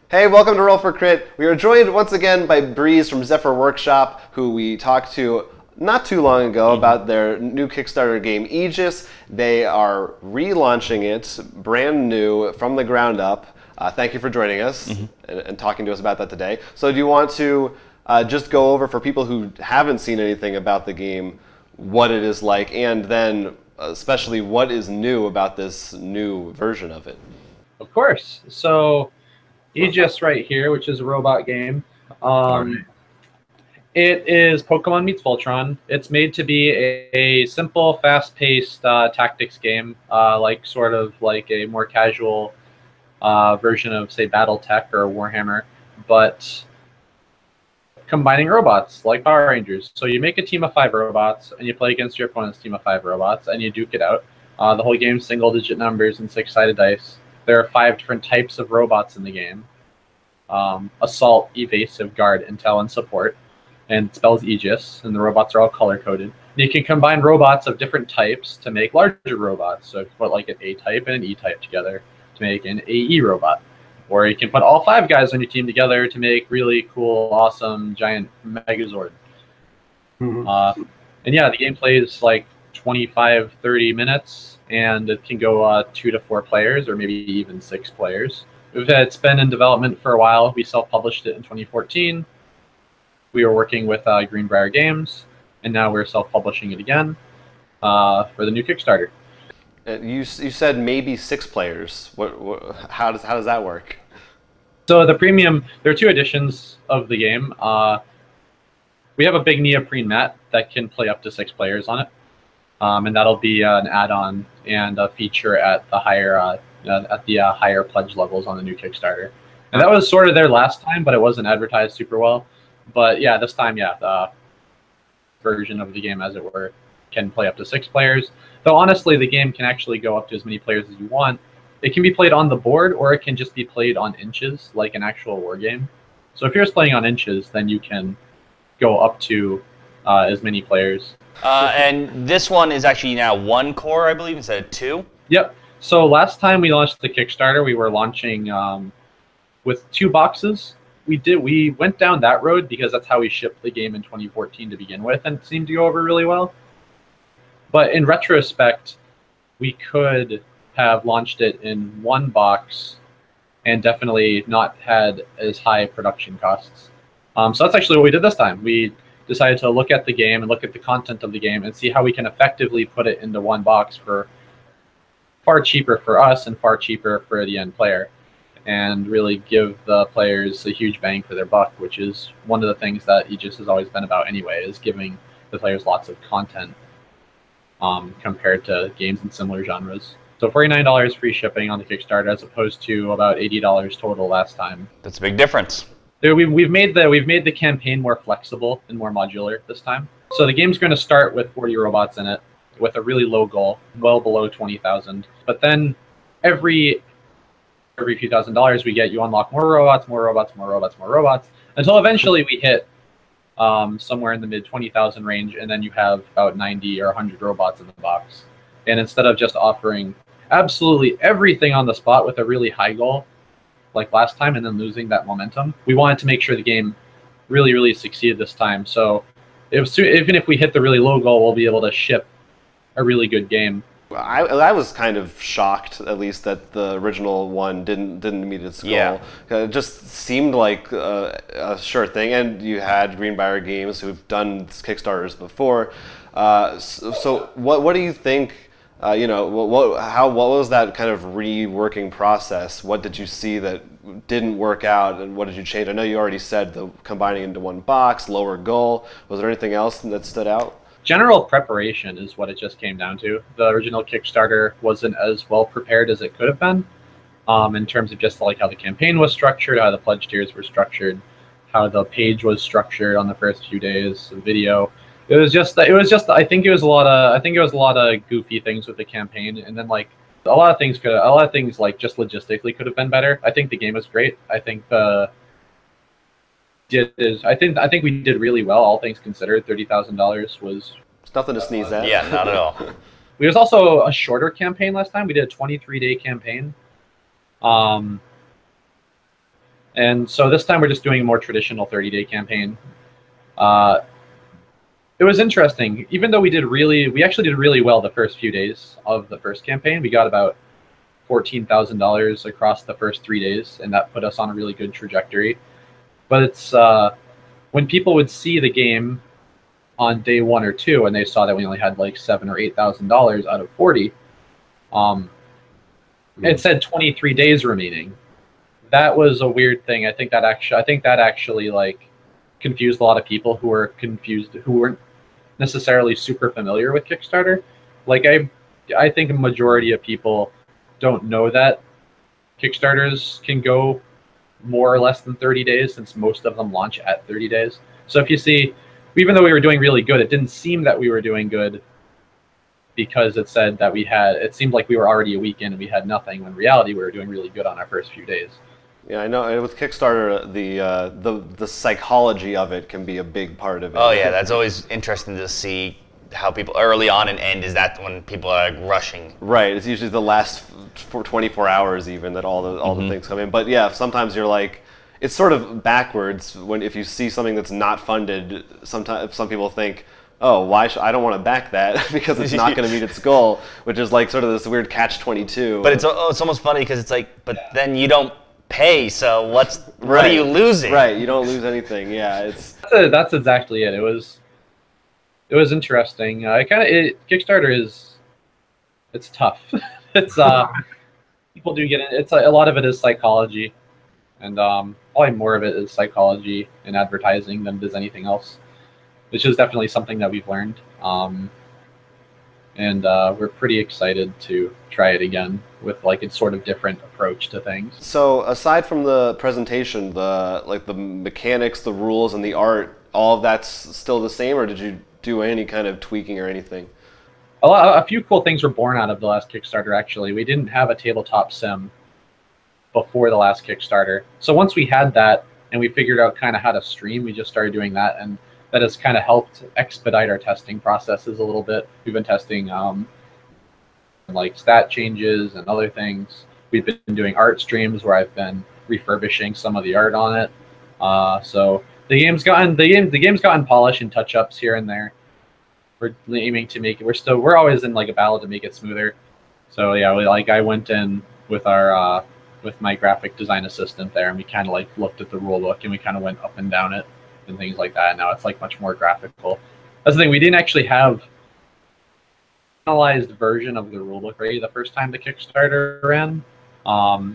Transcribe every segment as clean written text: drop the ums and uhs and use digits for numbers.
Hey, welcome to Roll for Crit. We are joined once again by Breeze from Zephyr Workshop, who we talked to not too long ago about their new Kickstarter game, AEGIS. They are relaunching it, brand new, from the ground up. Thank you for joining us and talking to us about that today. So do you want to just go over, for people who haven't seen anything about the game, what it is like, and then especially what is new about this new version of it? Of course. So AEGIS right here, which is a robot game. It is Pokemon meets Voltron. It's made to be a simple, fast-paced tactics game, sort of like a more casual version of, say, BattleTech or Warhammer, but combining robots like Power Rangers. So you make a team of 5 robots, and you play against your opponent's team of 5 robots, and you duke it out. The whole game's single-digit numbers and 6-sided dice. There are 5 different types of robots in the game. Assault, Evasive, Guard, Intel, and Support. And it spells Aegis, and the robots are all color-coded. You can combine robots of different types to make larger robots. So you can put like an A-type and an E-type together to make an AE robot. Or you can put all 5 guys on your team together to make really cool, awesome, giant Megazord. And yeah, the game plays like 25, 30 minutes, and it can go 2 to 4 players, or maybe even 6 players. It's been in development for a while. We self-published it in 2014. We were working with Greenbrier Games, and now we're self-publishing it again for the new Kickstarter. You said maybe 6 players. How does that work? So the premium, there are 2 editions of the game. We have a big neoprene mat that can play up to 6 players on it, and that'll be an add-on and a feature at the higher pledge levels on the new Kickstarter. And that was sort of there last time, but it wasn't advertised super well. But yeah, this time, yeah, the version of the game, as it were, can play up to 6 players. Though honestly, the game can actually go up to as many players as you want. It can be played on the board, or it can just be played on inches, like an actual war game. So if you're just playing on inches, then you can go up to as many players. And this one is actually now 1 core, I believe, instead of 2. Yep. So last time we launched the Kickstarter, we were launching with 2 boxes. We went down that road because that's how we shipped the game in 2014 to begin with, and it seemed to go over really well. But in retrospect, we could have launched it in 1 box and definitely not had as high production costs. So that's actually what we did this time. We decided to look at the game and look at the content of the game and see how we can effectively put it into 1 box for far cheaper for us and far cheaper for the end player, and really give the players a huge bang for their buck, which is one of the things that AEGIS has always been about anyway, is giving the players lots of content compared to games in similar genres. So $49 free shipping on the Kickstarter, as opposed to about $80 total last time. That's a big difference. We've made the campaign more flexible and more modular this time. So the game's going to start with 40 robots in it, with a really low goal, well below 20,000. But then every few $1,000s we get, you unlock more robots, more robots, more robots, more robots, until eventually we hit somewhere in the mid 20,000 range, and then you have about 90 or 100 robots in the box. And instead of just offering absolutely everything on the spot with a really high goal, like last time, and then losing that momentum, we wanted to make sure the game really, really succeeded this time. So even if we hit the really low goal, we'll be able to ship a really good game. I was kind of shocked, at least, that the original one didn't meet its goal. Yeah. It just seemed like a sure thing, and you had Greenbrier Games who've done Kickstarters before. So what do you think? What was that kind of reworking process? What did you see that didn't work out, and what did you change? I know you already said the combining into 1 box, lower goal. Was there anything else that stood out? General preparation is what it just came down to. The original Kickstarter wasn't as well prepared as it could have been, in terms of just like how the campaign was structured, how the pledge tiers were structured, how the page was structured on the first few days of video. I think it was a lot of goofy things with the campaign, and then like a lot of things like just logistically could have been better. I think the game was great. I think I think we did really well, all things considered. $30,000 was... It's nothing to sneeze at. Yeah, not at all. It was also a shorter campaign last time. We did a 23-day campaign. And And so this time we're just doing a more traditional 30-day campaign. It was interesting. Even though we actually did really well the first few days of the first campaign. We got about $14,000 across the first 3 days, and that put us on a really good trajectory. But it's when people would see the game on day 1 or 2, and they saw that we only had like $7,000 or $8,000 out of 40. It said 23 days remaining. That was a weird thing. I think that actually like confused a lot of people who were confused, who weren't necessarily super familiar with Kickstarter. Like I think a majority of people don't know that Kickstarters can go more or less than 30 days, since most of them launch at 30 days. So if you see, even though we were doing really good, it didn't seem that we were doing good because it said that it seemed like we were already a week in and we had nothing, when in reality we were doing really good on our first few days. Yeah, I know. With Kickstarter, the psychology of it can be a big part of it. Oh yeah, that's always interesting to see how people early on and end. Is that when people are like rushing? Right. It's usually the last 24 hours even that all the things come in. But yeah, sometimes you're like, it's sort of backwards if you see something that's not funded. Sometimes some people think, oh, why I don't want to back that because it's not going to meet its goal, which is like sort of this weird catch-22. But it's almost funny because it's like, but then you don't pay, so what are you losing? Right, you don't lose anything. Yeah, that's exactly it. It was interesting. Kickstarter it's tough. It's people do get it. It's a lot of it is psychology, and probably more of it is psychology and advertising than it is anything else, which is definitely something that we've learned. And we're pretty excited to try it again with like a sort of different approach to things. So aside from the presentation, the mechanics, the rules, and the art, all of that's still the same, or did you do any kind of tweaking or anything? A few cool things were born out of the last Kickstarter, actually. We didn't have a tabletop sim before the last Kickstarter. So once we had that and we figured out kind of how to stream, we just started doing that, and that has kind of helped expedite our testing processes a little bit. We've been testing like stat changes and other things. We've been doing art streams where I've been refurbishing some of the art on it. So the game's gotten polish and touch-ups here and there. We're aiming to make it. We're always in like a battle to make it smoother. So yeah, I went in with our with my graphic design assistant there, and we kind of like looked at the rule book and we kind of went up and down it and things like that. And now it's like much more graphical. That's the thing. We didn't actually have a finalized version of the rulebook ready the first time the Kickstarter ran.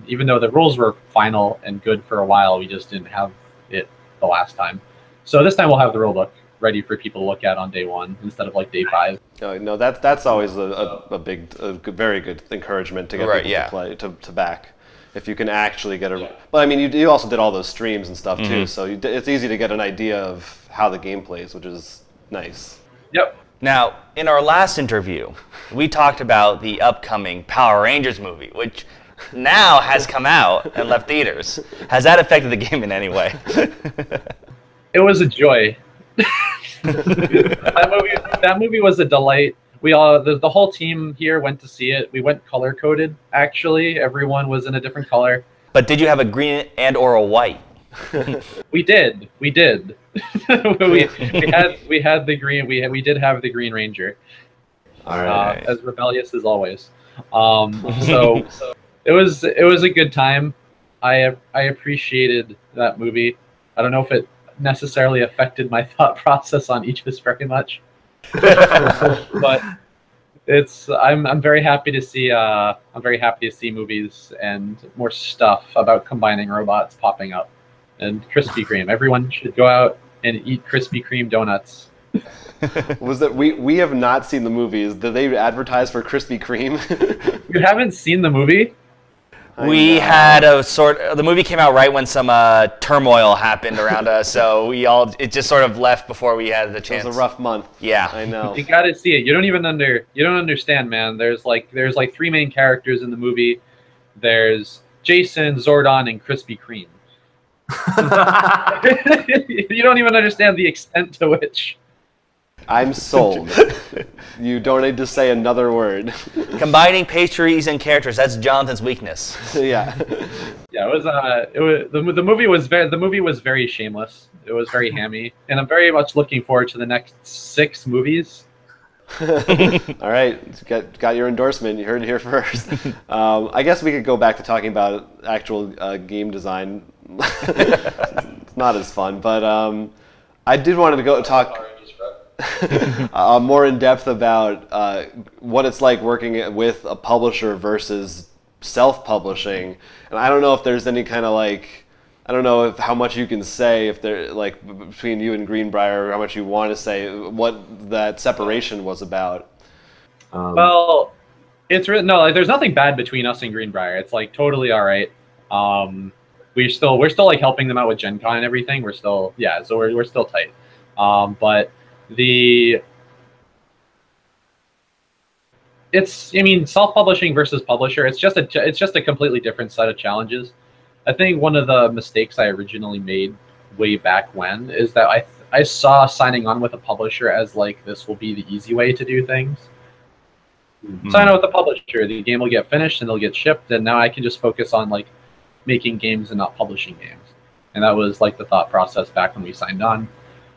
Even though the rules were final and good for a while, we just didn't have it the last time. So this time we'll have the rulebook ready for people to look at on day 1 instead of like day 5. No, that's always a very good encouragement to get people to play to back. If you can actually get a, but I mean, you also did all those streams and stuff too, so it's easy to get an idea of how the game plays, which is nice. Yep. Now, in our last interview, we talked about the upcoming Power Rangers movie, which now has come out and left theaters. Has that affected the game in any way? It was a joy. That movie was a delight. We all, the whole team here went to see it. We went color-coded, actually. Everyone was in a different color. But did you have a green and or a white? We did. We did the green. We did have the Green Ranger. All right. As rebellious as always. So it was a good time. I appreciated that movie. I don't know if it necessarily affected my thought process on Aegis very much. But I'm very happy to see movies and more stuff about combining robots popping up. And Krispy Kreme. Everyone should go out and eat Krispy Kreme donuts. Was that we have not seen the movies. Did they advertise for Krispy Kreme? You haven't seen the movie? We had the movie came out right when some turmoil happened around us, so it just sort of left before we had the chance. It was a rough month. Yeah, I know. You gotta see it. You don't understand, man. There's like 3 main characters in the movie. There's Jason, Zordon, and Krispy Kreme. You don't even understand the extent to which. I'm sold. You don't need to say another word. Combining pastries and characters, that's Jonathan's weakness. Yeah. Yeah, the movie was very shameless. It was very hammy, and I'm very much looking forward to the next 6 movies. All right, got your endorsement. You heard it here first. I guess we could go back to talking about actual game design. It's not as fun, but I did want to go talk more in depth about what it's like working with a publisher versus self-publishing. And I don't know if there's any kind of like, I don't know how much you can say if there like between you and Greenbrier, or how much you want to say what that separation was about. Well, it's no, like, there's nothing bad between us and Greenbrier. It's like totally all right. We're still like helping them out with Gen Con and everything. We're still so we're still tight. But self-publishing versus publisher, it's just a completely different set of challenges. I think one of the mistakes I originally made way back when is that I saw signing on with a publisher as like, this will be the easy way to do things. Sign on with a publisher, the game will get finished and it'll get shipped, and now I can just focus on like making games and not publishing games. And that was like the thought process back when we signed on.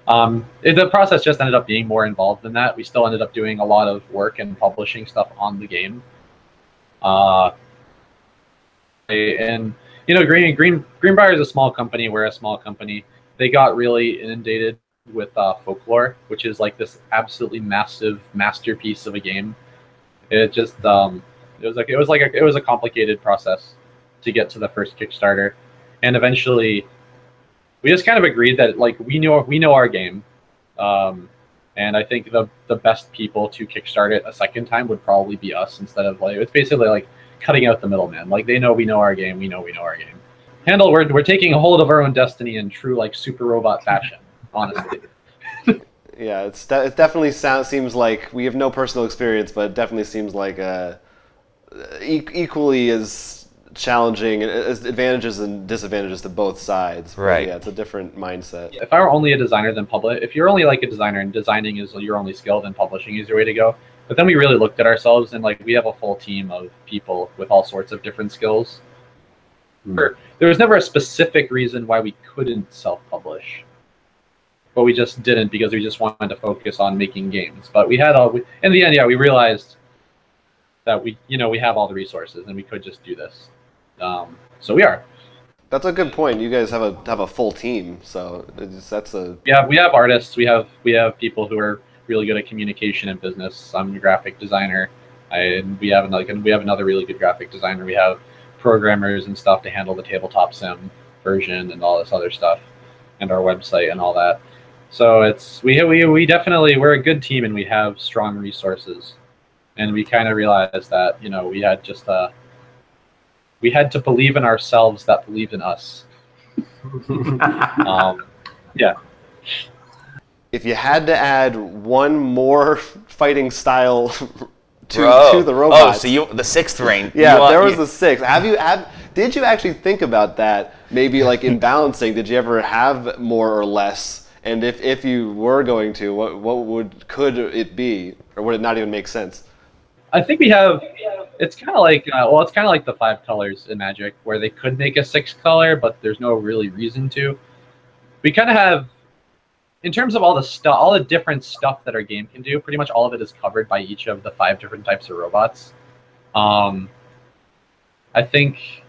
The process just ended up being more involved than that. We still ended up doing a lot of work and publishing stuff on the game. And Greenbrier is a small company. We're a small company. They got really inundated with Folklore, which is like this absolutely massive masterpiece of a game. It just it was a complicated process to get to the first Kickstarter, and eventually we just kind of agreed that like we know our game, and I think the best people to kickstart it a second time would probably be us, instead of like, it's basically like cutting out the middleman. Like we know our game, we know our game. Handle, we're taking a hold of our own destiny in true like super robot fashion, honestly. Yeah, it definitely seems like, we have no personal experience, but it definitely seems like equally as challenging, as advantages and disadvantages to both sides. Right. But yeah, it's a different mindset. If I were only a designer, then if you're only like a designer and designing is your only skill, then publishing is your way to go. But then we really looked at ourselves, and like we have a full team of people with all sorts of different skills. There was never a specific reason why we couldn't self-publish, but we just didn't, because we just wanted to focus on making games. But we had in the end, we realized that we have all the resources and we could just do this. So we are. That's a good point. You guys have a full team, so we have artists. We have people who are really good at communication and business. I'm a graphic designer, and we have another really good graphic designer. We have programmers and stuff to handle the tabletop sim version and all this other stuff, and our website and all that. So we're a good team, and we have strong resources, and we kind of realized that we had to believe in ourselves that believed in us. Yeah. If you had to add one more fighting style to the robots. Oh, so the 6th range. Yeah, there was the 6th. Did you actually think about that? Maybe like in balancing, did you ever have more or less? And if you were going to, could it be, or would it not even make sense? I think we have. It's kind of like it's kind of like the 5 colors in Magic, where they could make a 6th color, but there's no really reason to. We kind of have, in terms of all the different stuff that our game can do. Pretty much all of it is covered by each of the 5 different types of robots. I think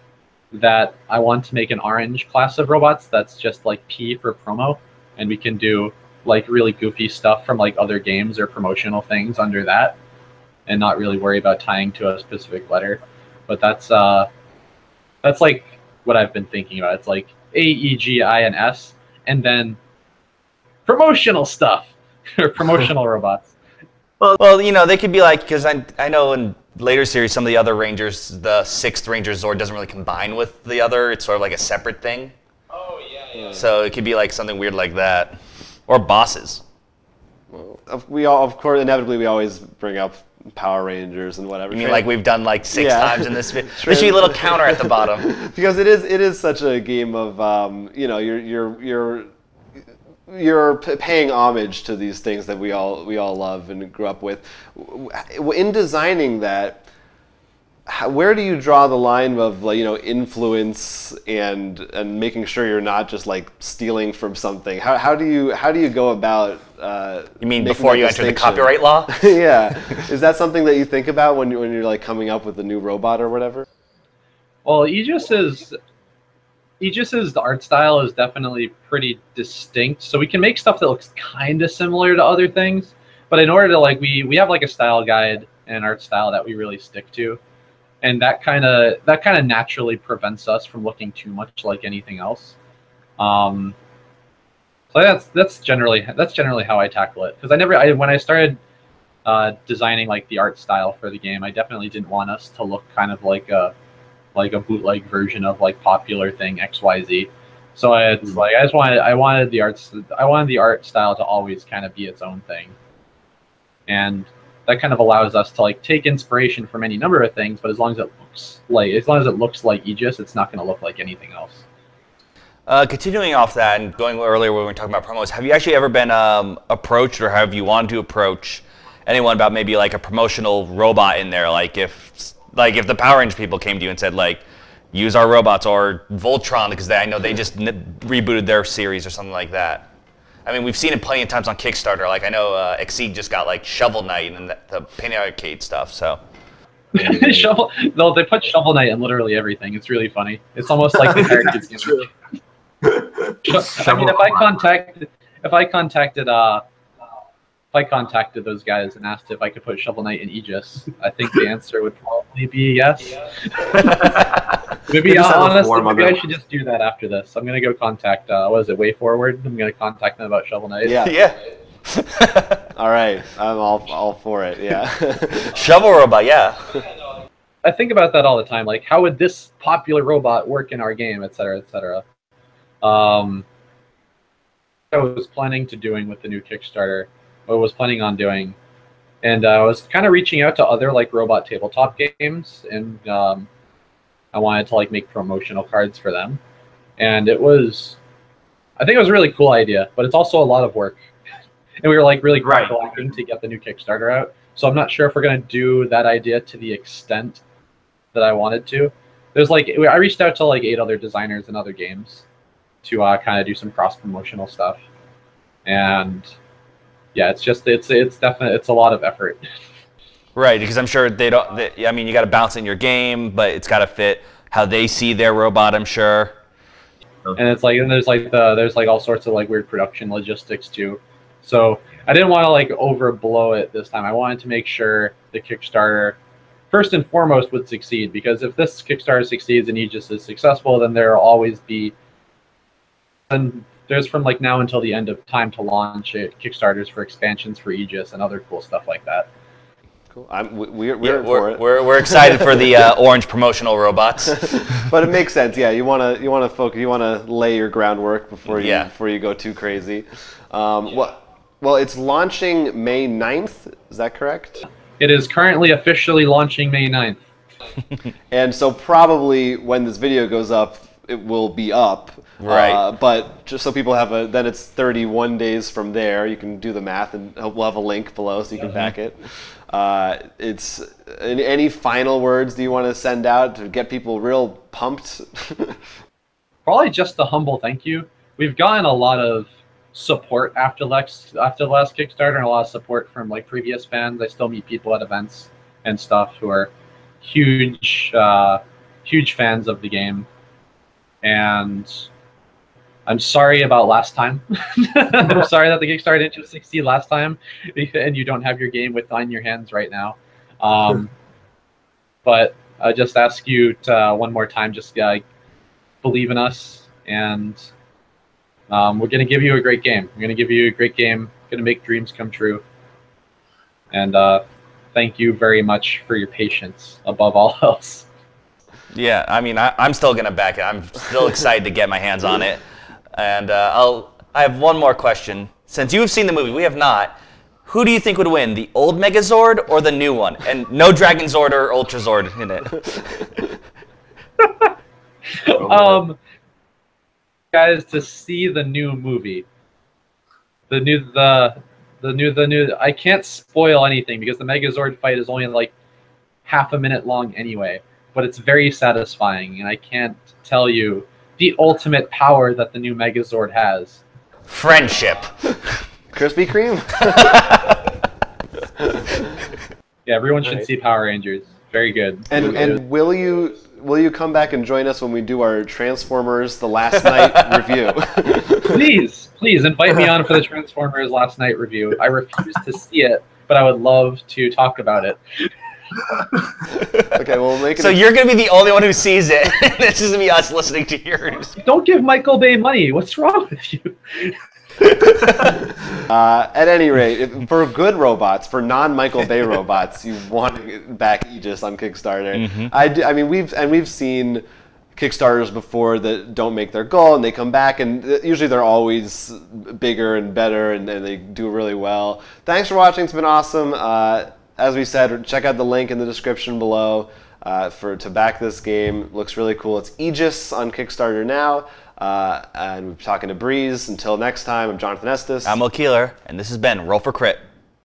that I want to make an orange class of robots that's just like P for promo, and we can do like really goofy stuff from like other games or promotional things under that, and not really worry about tying to a specific letter. But that's like what I've been thinking about. It's like AEGIS, and then promotional stuff or promotional robots. Well, they could be like, because I know in later series some of the other Rangers, the 6th Ranger Zord doesn't really combine with the other. It's sort of like a separate thing. Oh yeah. So it could be like something weird like that, or bosses. Well, of course, inevitably we always bring up Power Rangers and whatever. You mean like we've done like 6 times in this video? There should be a little counter at the bottom. Because it is such a game of you're you're paying homage to these things that we all love and grew up with. In designing that, where do you draw the line of, like, influence and making sure you're not just like stealing from something? How do you go about? You mean before you enter the copyright law? Yeah, is that something that you think about when you're like coming up with a new robot or whatever? Well, Aegis's art style is definitely pretty distinct, so we can make stuff that looks kind of similar to other things, but in order to we have like a style guide and art style that we really stick to. And that kind of naturally prevents us from looking too much like anything else. So that's generally how I tackle it. Because when I started designing like the art style for the game, I definitely didn't want us to look kind of like a bootleg version of like popular thing XYZ. So I wanted the art style to always kind of be its own thing, and that kind of allows us to like take inspiration from any number of things, but as long as it looks like Aegis, it's not going to look like anything else. Continuing off that and going earlier when we were talking about promos, have you actually ever been approached, or have you wanted to approach anyone about maybe like a promotional robot in there? Like if the Power Rangers people came to you and said like, use our robots, or Voltron, because I know they just rebooted their series or something like that. I mean, we've seen it plenty of times on Kickstarter. Like I know AEGIS just got like Shovel Knight and the Penny Arcade stuff. So they put Shovel Knight in literally everything. It's really funny. It's almost like the characters. It's really. I mean, if I contacted those guys and asked if I could put Shovel Knight in Aegis, I think the answer would probably be yes. Maybe honestly, maybe I should just do that after this. I'm gonna go contact what is it, Way Forward? I'm gonna contact them about Shovel Knight. Yeah. Yeah. All right, I'm all for it. Yeah. Shovel robot, yeah. I think about that all the time. Like, how would this popular robot work in our game, et cetera, et cetera. I was planning to doing with the new Kickstarter. I was planning on doing, and I was kind of reaching out to other like robot tabletop games, and I wanted to like make promotional cards for them, and I think it was a really cool idea, but it's also a lot of work, and we were like really crack-a-lacking to get the new Kickstarter out. So I'm not sure if we're gonna do that idea to the extent that I wanted to. There's like I reached out to like 8 other designers in other games to kind of do some cross-promotional stuff, and yeah, it's definitely a lot of effort. Right, because I'm sure I mean, you got to balance it in your game, but it's got to fit how they see their robot, I'm sure. And it's like, and there's like all sorts of like weird production logistics too. So I didn't want to like overblow it this time. I wanted to make sure the Kickstarter, first and foremost, would succeed, because if this Kickstarter succeeds and Aegis is successful, then there'll always be, and there's from like now until the end of time to launch Kickstarters for expansions for Aegis and other cool stuff like that. Cool. We're excited for the orange promotional robots. But it makes sense. Yeah, you want to focus. You want to lay your groundwork before you go too crazy. Well, it's launching May 9th. Is that correct? It is currently officially launching May 9th. And so probably when this video goes up, it will be up. Right. But just so people have then it's 31 days from there. You can do the math, and we'll have a link below so you can back it. It's any final words do you want to send out to get people real pumped? Probably just a humble thank you. We've gotten a lot of support after the last Kickstarter, and a lot of support from like previous fans. I still meet people at events and stuff who are huge fans of the game, and I'm sorry about last time. I'm sorry that the Kickstarter didn't succeed last time, and you don't have your game in your hands right now. But I just ask you to one more time, just believe in us, and we're going to give you a great game. We're going to give you a great game. Going to make dreams come true. And thank you very much for your patience above all else. Yeah, I mean, I'm still going to back it. I'm still excited to get my hands on it. And I have one more question. Since you've seen the movie, we have not. Who do you think would win, the old Megazord or the new one? And no Dragon Zord or Ultra Zord in it. Guys, to see the new movie. the new. I can't spoil anything because the Megazord fight is only like half a minute long anyway, but it's very satisfying, and I can't tell you the ultimate power that the new Megazord has. Friendship. Krispy Kreme. Yeah, everyone should see Power Rangers. Very good. And will you come back and join us when we do our Transformers The Last Night review? Please invite me on for the Transformers Last Night review. I refuse to see it, but I would love to talk about it. Okay, we'll make it. So you're going to be the only one who sees it. This is going to be us listening to yours. Don't give Michael Bay money. What's wrong with you? At any rate, for good robots, for non-Michael Bay robots, you want to back Aegis on Kickstarter. I mean, we've seen Kickstarters before that don't make their goal, and they come back, and usually they're always bigger and better, and they do really well. Thanks for watching. It's been awesome. As we said, check out the link in the description below to back this game. Looks really cool. It's Aegis on Kickstarter now. And we're talking to Breeze. Until next time, I'm Jonathan Estes. I'm O'Keeler, and this has been Roll for Crit.